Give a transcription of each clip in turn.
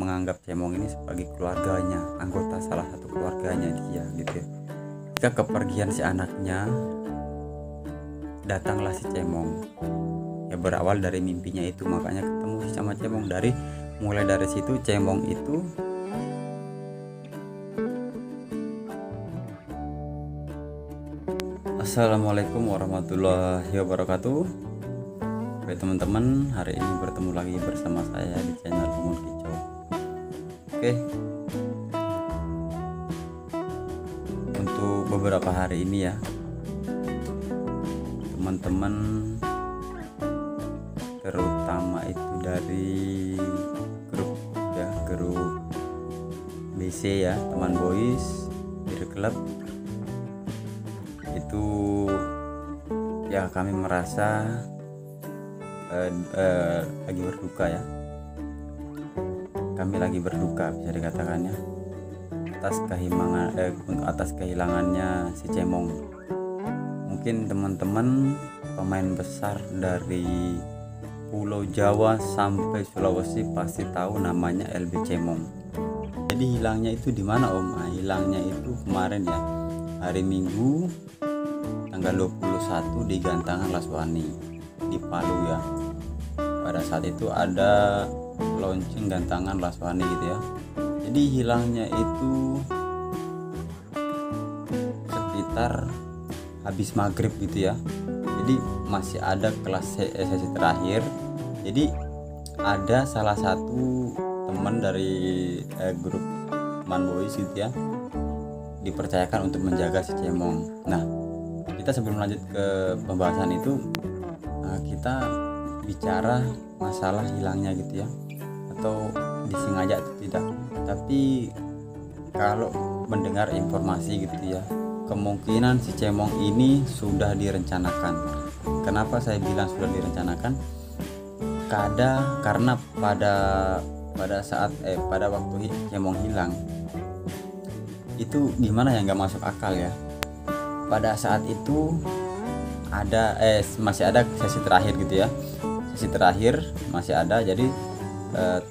menganggap cemong ini sebagai keluarganya, anggota salah satu keluarganya dia gitu ya. Ketika kepergian si anaknya, datanglah si cemong. Ya berawal dari mimpinya itu, makanya ketemu sama cemong. Mulai dari situ cemong itu Assalamualaikum warahmatullahi wabarakatuh. Oke teman-teman, hari ini bertemu lagi bersama saya di channel Umur Kicau. Oke, untuk beberapa hari ini ya teman-teman, terutama itu dari grup BC ya, teman boys Beer Club, itu ya kami merasa lagi berduka ya. Kami lagi berduka bisa dikatakannya atas kehilangannya si cemong. Mungkin teman-teman pemain besar dari Pulau Jawa sampai Sulawesi pasti tahu namanya LB Cemong. Jadi hilangnya itu di mana Om? Nah, hilangnya itu kemarin ya, hari Minggu tanggal 21 di Gantangan Laswani di Palu ya. Pada saat itu ada launching Gantangan Laswani gitu ya. Jadi hilangnya itu sekitar habis maghrib gitu ya. Jadi masih ada kelas sesi terakhir. Jadi ada salah satu teman dari grup Man Boys gitu ya, dipercayakan untuk menjaga si cemong. Nah, kita sebelum lanjut ke pembahasan itu, kita bicara masalah hilangnya gitu ya, atau disengaja atau tidak. Tapi kalau mendengar informasi gitu ya, kemungkinan si cemong ini sudah direncanakan. Kenapa saya bilang sudah direncanakan? Karena pada waktu cemong hilang itu gimana ya, nggak masuk akal ya. Pada saat itu masih ada sesi terakhir gitu ya, sesi terakhir masih ada. Jadi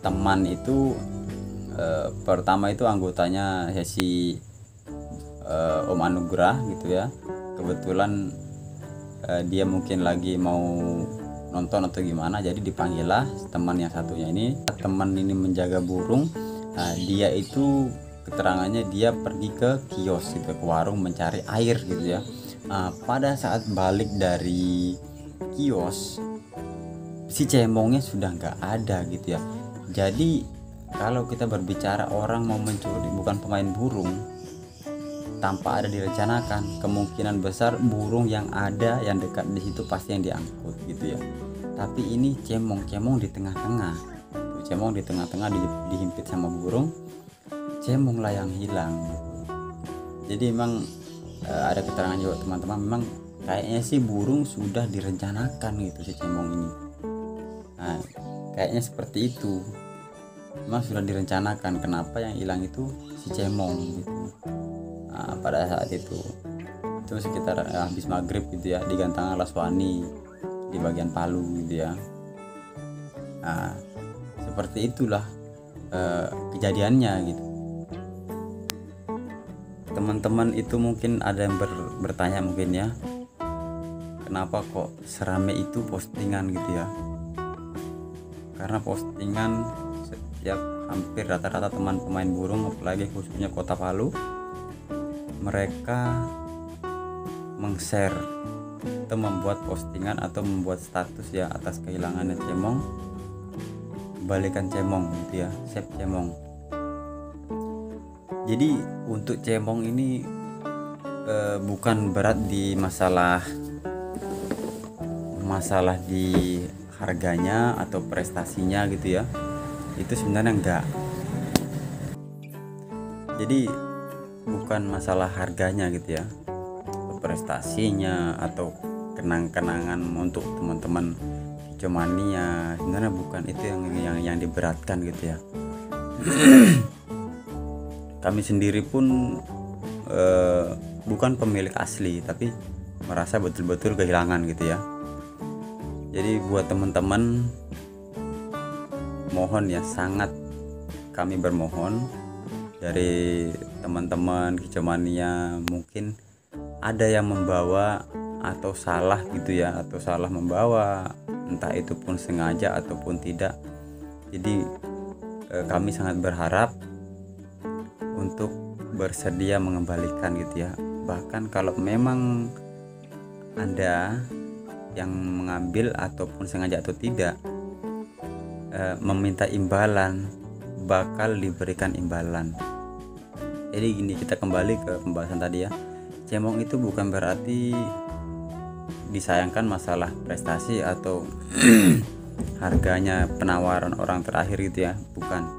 teman itu pertama itu anggotanya sesi Om Anugrah gitu ya. Kebetulan dia mungkin lagi mau nonton atau gimana, jadi dipanggil lah teman yang satunya ini. Teman ini menjaga burung. Dia itu keterangannya dia pergi ke kios gitu, ke warung mencari air gitu ya. Pada saat balik dari kios, si cemongnya sudah nggak ada gitu ya. Jadi kalau kita berbicara orang mau mencuri bukan pemain burung tanpa ada direncanakan, kemungkinan besar burung yang ada yang dekat di situ pasti yang diangkut gitu ya. Tapi ini cemong di tengah-tengah, cemong di tengah-tengah dihimpit sama burung, cemong lah yang hilang gitu. Jadi memang ada keterangan juga teman-teman, memang kayaknya sih burung sudah direncanakan gitu si cemong ini. Nah, kayaknya seperti itu, memang sudah direncanakan. Kenapa yang hilang itu si cemong gitu. Pada saat itu sekitar habis maghrib gitu ya, di Gantangan Laswani di bagian Palu gitu ya. Seperti itulah kejadiannya gitu. Teman-teman itu mungkin ada yang bertanya mungkin ya, kenapa kok serame itu postingan gitu ya. Karena postingan setiap hampir rata-rata teman pemain burung, apalagi khususnya Kota Palu, mereka meng-share atau membuat postingan atau membuat status ya atas kehilangannya cemong, balikan cemong gitu ya, save cemong. Jadi untuk cemong ini bukan berat di masalah di harganya atau prestasinya gitu ya, itu sebenarnya enggak. Jadi bukan masalah harganya gitu ya, prestasinya atau kenang-kenangan untuk teman-teman Kicomania, sebenarnya bukan itu yang diberatkan gitu ya. Kami sendiri pun bukan pemilik asli, tapi merasa betul-betul kehilangan gitu ya. Jadi buat teman-teman, mohon ya, sangat kami bermohon dari teman-teman Kicomania, mungkin ada yang membawa atau salah gitu ya, atau salah membawa, entah itu pun sengaja ataupun tidak. Jadi kami sangat berharap untuk bersedia mengembalikan gitu ya. Bahkan kalau memang Anda yang mengambil ataupun sengaja atau tidak meminta imbalan, bakal diberikan imbalan. Jadi gini, kita kembali ke pembahasan tadi ya. Cemong itu bukan berarti disayangkan masalah prestasi atau harganya penawaran orang terakhir gitu ya, bukan.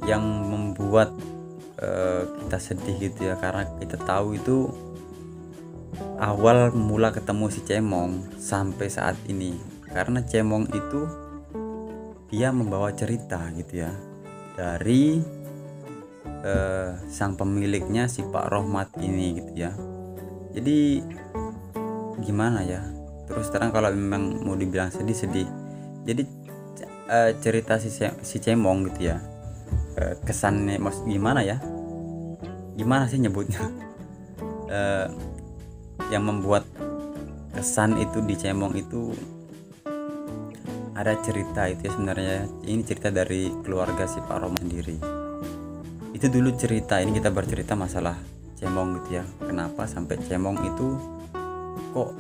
Yang membuat kita sedih gitu ya, karena kita tahu itu awal mula ketemu si Cemong sampai saat ini, karena Cemong itu dia membawa cerita gitu ya dari sang pemiliknya, si Pak Rohmat ini gitu ya. Jadi gimana ya, terus terang kalau memang mau dibilang sedih. Jadi cerita si Cemong gitu ya, kesannya gimana ya, gimana sih nyebutnya, yang membuat kesan itu di Cemong itu ada cerita itu ya. Sebenarnya ini cerita dari keluarga si Pak Rohmat sendiri. Itu dulu cerita, ini kita bercerita masalah Cemong gitu ya, kenapa sampai Cemong itu kok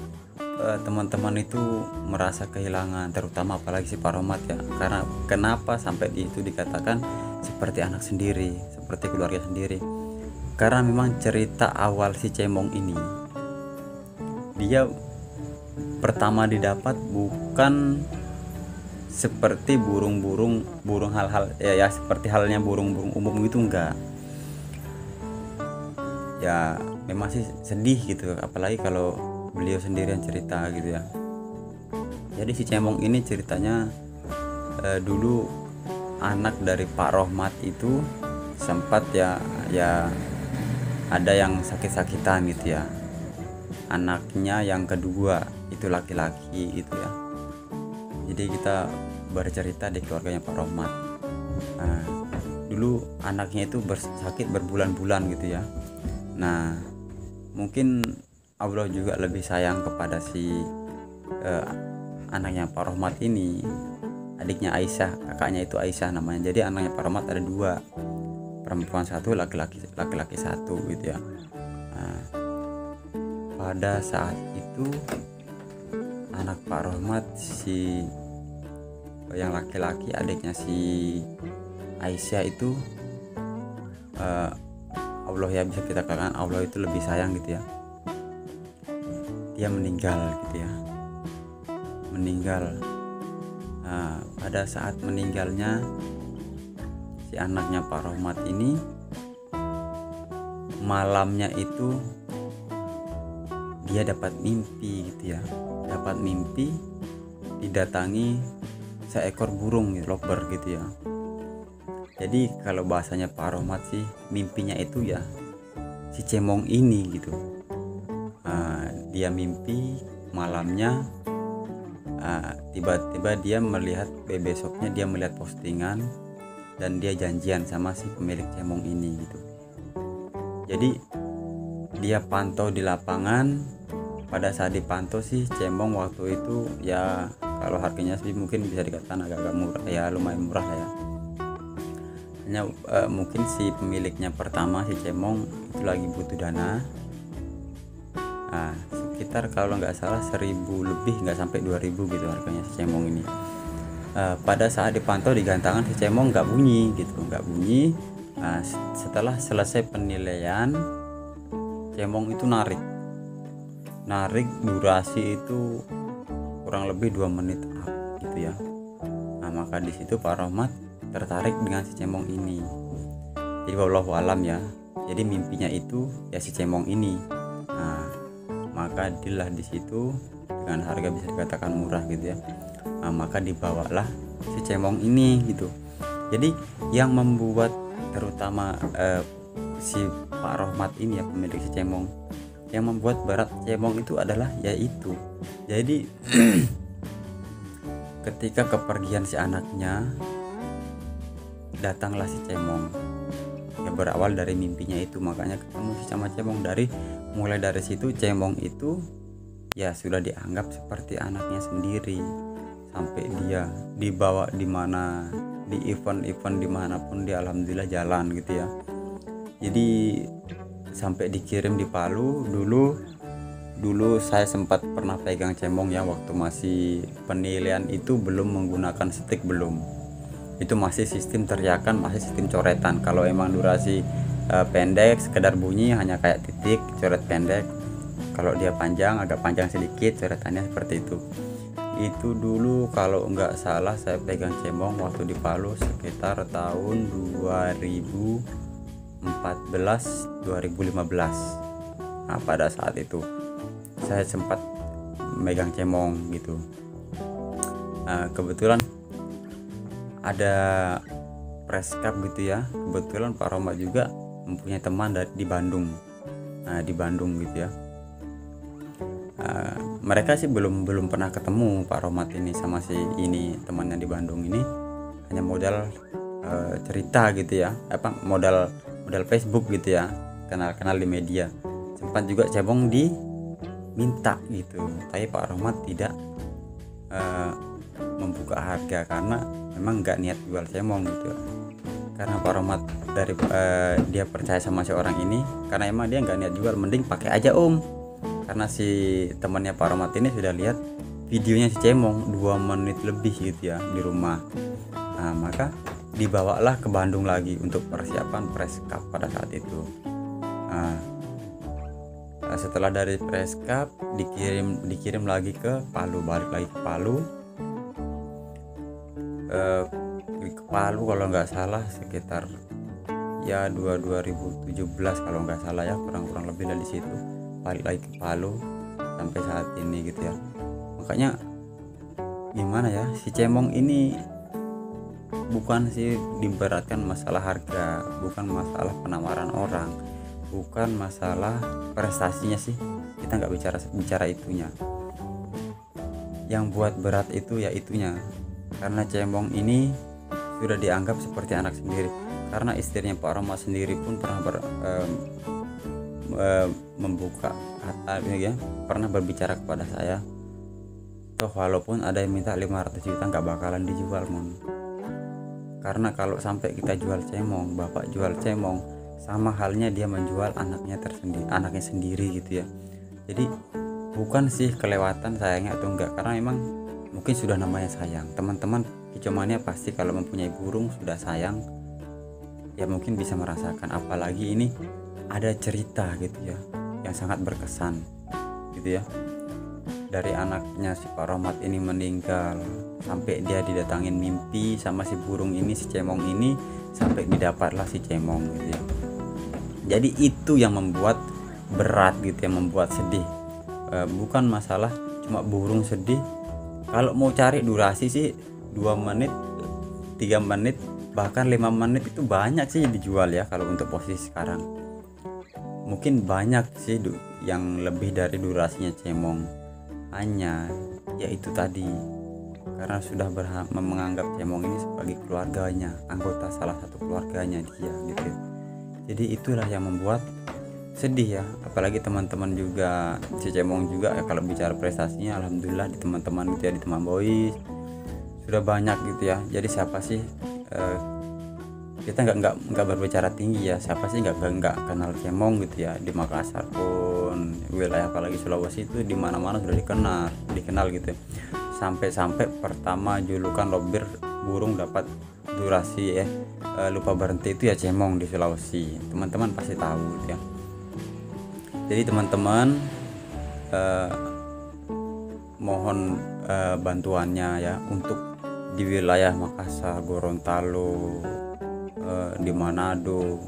teman-teman itu merasa kehilangan, terutama apalagi si Pak Rohmat ya. Karena kenapa sampai itu dikatakan seperti anak sendiri, seperti keluarga sendiri, karena memang cerita awal si Cemong ini, dia pertama didapat bukan seperti burung hal-hal ya seperti halnya burung umum gitu, enggak ya. Memang sih sedih gitu, apalagi kalau beliau sendirian cerita gitu ya. Jadi si Cemong ini ceritanya dulu anak dari Pak Rohmat itu sempat ya ada yang sakit-sakitan gitu ya. Anaknya yang kedua itu laki-laki gitu ya. Jadi kita bercerita di keluarganya Pak Rohmat. Nah, dulu anaknya itu sakit berbulan-bulan gitu ya. Nah, mungkin Allah juga lebih sayang kepada si anaknya Pak Rohmat ini, adiknya Aisyah, kakaknya itu Aisyah namanya. Jadi anaknya Pak Rohmat ada dua, perempuan satu, laki-laki satu gitu ya. Nah, pada saat itu anak Pak Rohmat, si yang laki-laki adiknya si Aisyah itu Allah ya, bisa kita katakan Allah itu lebih sayang gitu ya. Dia meninggal gitu ya, Nah, pada saat meninggalnya si anaknya Pak Rohmat ini, malamnya itu dia dapat mimpi gitu ya, didatangi seekor burung lovebird gitu ya. Jadi kalau bahasanya Pak Rohmat sih, mimpinya itu ya si Cemong ini gitu. Dia mimpi malamnya, tiba-tiba dia melihat, besoknya dia melihat postingan dan dia janjian sama si pemilik Cemong ini gitu. Jadi dia pantau di lapangan. Pada saat dipantau sih Cemong waktu itu ya, kalau harganya sih mungkin bisa dikatakan agak murah ya, lumayan murah lah ya. Hanya mungkin si pemiliknya pertama, si Cemong itu lagi butuh dana. Nah, sekitar kalau nggak salah 1.000 lebih, nggak sampai 2.000 gitu harganya si Cemong ini. Pada saat dipantau di gantangan si Cemong nggak bunyi. Nah, setelah selesai penilaian, Cemong itu narik durasi itu kurang lebih 2 menit gitu ya. Nah, maka di situ Pak Rohmat tertarik dengan si Cemong ini. Jadi wallahu alam ya, jadi mimpinya itu ya si Cemong ini. Nah, maka dilah di situ dengan harga bisa dikatakan murah gitu ya. Nah, maka dibawalah si Cemong ini gitu. Jadi yang membuat terutama si Pak Rohmat ini ya, pemilik si Cemong, yang membuat berat Cemong itu adalah yaitu, jadi ketika kepergian si anaknya, datanglah si Cemong. Ya berawal dari mimpinya itu, makanya ketemu si sama Cemong. Mulai dari situ Cemong itu ya sudah dianggap seperti anaknya sendiri, sampai dia dibawa di mana, di event-event dimanapun dia alhamdulillah jalan gitu ya. Jadi sampai dikirim di Palu. Dulu saya sempat pernah pegang Cemong ya, waktu masih penilaian itu belum menggunakan stick, belum, itu masih sistem teriakan, masih sistem coretan. Kalau emang durasi pendek sekedar bunyi hanya kayak titik coret pendek, kalau dia panjang agak panjang sedikit coretannya seperti itu. Itu dulu kalau nggak salah saya pegang Cemong waktu di Palu sekitar tahun 2014-2015. Nah, pada saat itu saya sempat megang Cemong gitu. Kebetulan ada press cup gitu ya, kebetulan Pak Roma juga mempunyai teman di Bandung. Di Bandung gitu ya. Mereka sih belum pernah ketemu Pak Romat ini sama si ini temannya di Bandung ini, hanya modal cerita gitu ya, modal Facebook gitu ya, kenal di media. Sempat juga Cemong diminta gitu, tapi Pak Romat tidak membuka harga karena memang nggak niat jual Cemong gitu. Karena Pak Romat dia percaya sama si orang ini, karena emang dia nggak niat jual, mending pakai aja Om. Karena si temannya Pak Romat ini sudah lihat videonya si Cemong 2 menit lebih gitu ya di rumah. Maka dibawalah ke Bandung lagi untuk persiapan press cup pada saat itu. Setelah dari press cup dikirim lagi ke Palu, balik lagi ke Palu. Ke Palu kalau nggak salah sekitar ya 2017 kalau nggak salah ya, kurang lebih dari situ. Balik lagi ke Palu sampai saat ini gitu ya. Makanya gimana ya, si Cemong ini bukan sih diberatkan masalah harga, bukan masalah penawaran orang, bukan masalah prestasinya sih, kita nggak bicara itunya. Yang buat berat itu ya itunya, karena Cemong ini sudah dianggap seperti anak sendiri. Karena istrinya Pak Roma sendiri pun pernah membuka kata ya, pernah berbicara kepada saya, toh walaupun ada yang minta 500 juta nggak bakalan dijual Mon. Karena kalau sampai kita jual Cemong, bapak jual Cemong, sama halnya dia menjual anaknya sendiri gitu ya. Jadi bukan sih kelewatan sayangnya atau enggak, karena memang mungkin sudah namanya sayang. Teman-teman kicauannya pasti kalau mempunyai burung sudah sayang ya mungkin bisa merasakan, apalagi ini ada cerita gitu ya yang sangat berkesan gitu ya, dari anaknya si Pak Romat ini meninggal sampai dia didatangin mimpi sama si burung ini, si Cemong ini, sampai didapatlah si Cemong gitu ya. Jadi itu yang membuat berat gitu ya, membuat sedih. Bukan masalah cuma burung sedih. Kalau mau cari durasi sih 2 menit 3 menit bahkan 5 menit itu banyak sih dijual ya. Kalau untuk posisi sekarang mungkin banyak sih yang lebih dari durasinya Cemong, hanya ya itu tadi, karena sudah menganggap Cemong ini sebagai keluarganya, anggota salah satu keluarganya dia gitu. Jadi itulah yang membuat sedih ya. Apalagi teman-teman juga, si Cemong juga ya, kalau bicara prestasinya alhamdulillah di teman-teman gitu ya, di teman boys sudah banyak gitu ya. Jadi siapa sih kita nggak berbicara tinggi ya, siapa sih nggak kenal Cemong gitu ya. Di Makassar pun, wilayah apalagi Sulawesi itu di mana-mana sudah dikenal gitu ya. Sampai pertama julukan lobir burung dapat durasi lupa berhenti itu ya Cemong di Sulawesi, teman-teman pasti tahu gitu ya. Jadi teman-teman mohon bantuannya ya untuk di wilayah Makassar, Gorontalo, di Manado,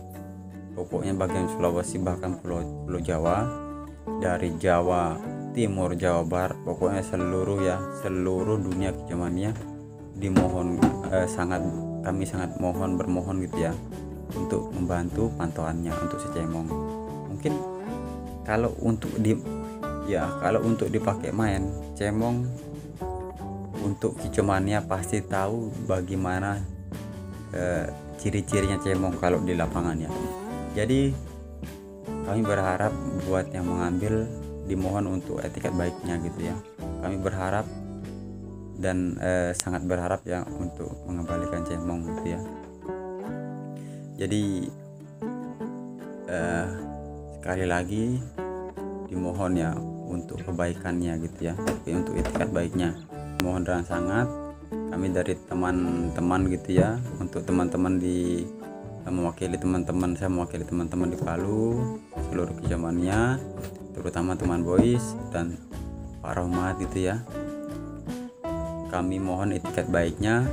pokoknya bagian Sulawesi, bahkan Pulau Jawa, dari Jawa Timur, Jawa Barat, pokoknya seluruh dunia kicauannya dimohon, kami sangat bermohon gitu ya untuk membantu pantauannya untuk si Cemong. Mungkin kalau untuk dipakai main Cemong, untuk kicauannya pasti tahu bagaimana ciri-cirinya cemong kalau di lapangan ya. Jadi kami berharap buat yang mengambil dimohon untuk etikat baiknya gitu ya. Kami berharap dan sangat berharap ya untuk mengembalikan cemong gitu ya. Jadi sekali lagi dimohon ya untuk kebaikannya gitu ya, tapi untuk etikat baiknya mohon dengan sangat. Kami dari teman-teman gitu ya, untuk teman-teman di saya mewakili teman-teman di Palu, seluruh kecamatannya, terutama teman Boys dan Pak Rohmat gitu ya. Kami mohon etikat baiknya.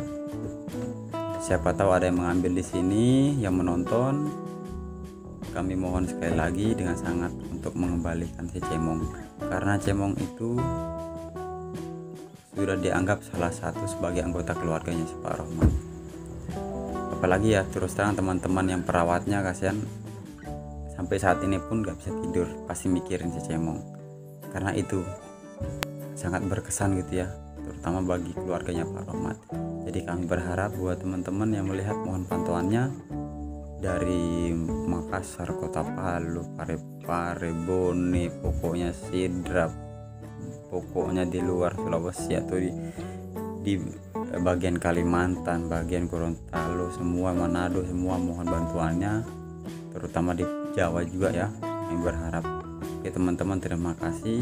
Siapa tahu ada yang mengambil di sini, yang menonton. Kami mohon sekali lagi dengan sangat untuk mengembalikan si cemong, karena cemong itu sudah dianggap salah satu sebagai anggota keluarganya si Pak Rohmat. Apalagi ya terus terang teman-teman yang perawatnya, kasihan sampai saat ini pun gak bisa tidur, pasti mikirin si cemong, karena itu sangat berkesan gitu ya, terutama bagi keluarganya Pak Rohmat. Jadi kami berharap buat teman-teman yang melihat mohon pantauannya dari Makassar, Kota Palu, Parepare, Bone, pokoknya Sidrap, pokoknya di luar Sulawesi atau di bagian Kalimantan, bagian Gorontalo, semua Manado, semua mohon bantuannya, terutama di Jawa juga ya. Kami berharap. Oke teman-teman, terima kasih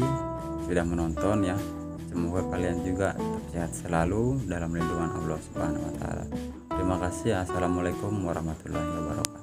sudah menonton ya. Semoga kalian juga sehat selalu dalam lindungan Allah Subhanahu wa taala. Terima kasih. Assalamualaikum warahmatullahi wabarakatuh.